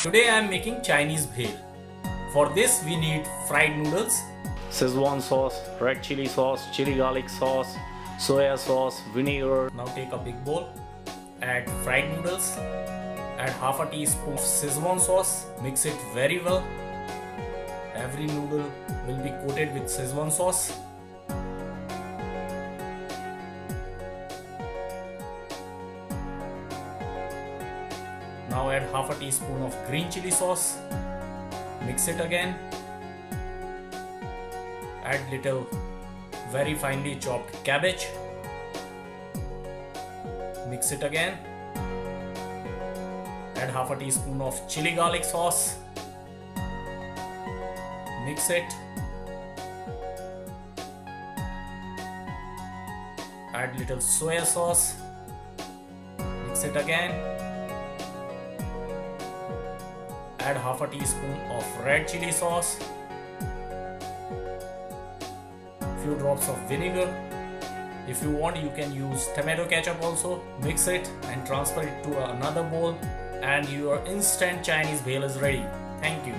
Today I am making Chinese Bhel. For this we need fried noodles, Szechuan sauce, red chili sauce, chili garlic sauce, soya sauce, vinegar. Now take a big bowl, add fried noodles, add half a teaspoon of Szechuan sauce, mix it very well. Every noodle will be coated with Szechuan sauce. Now add half a teaspoon of green chili sauce, mix it again. Add little very finely chopped cabbage, mix it again. Add half a teaspoon of chili garlic sauce, mix it. Add little soya sauce, mix it again. Add half a teaspoon of red chili sauce, few drops of vinegar. If you want, you can use tomato ketchup also. Mix it and transfer it to another bowl, and your instant Chinese Bhel is ready. Thank you.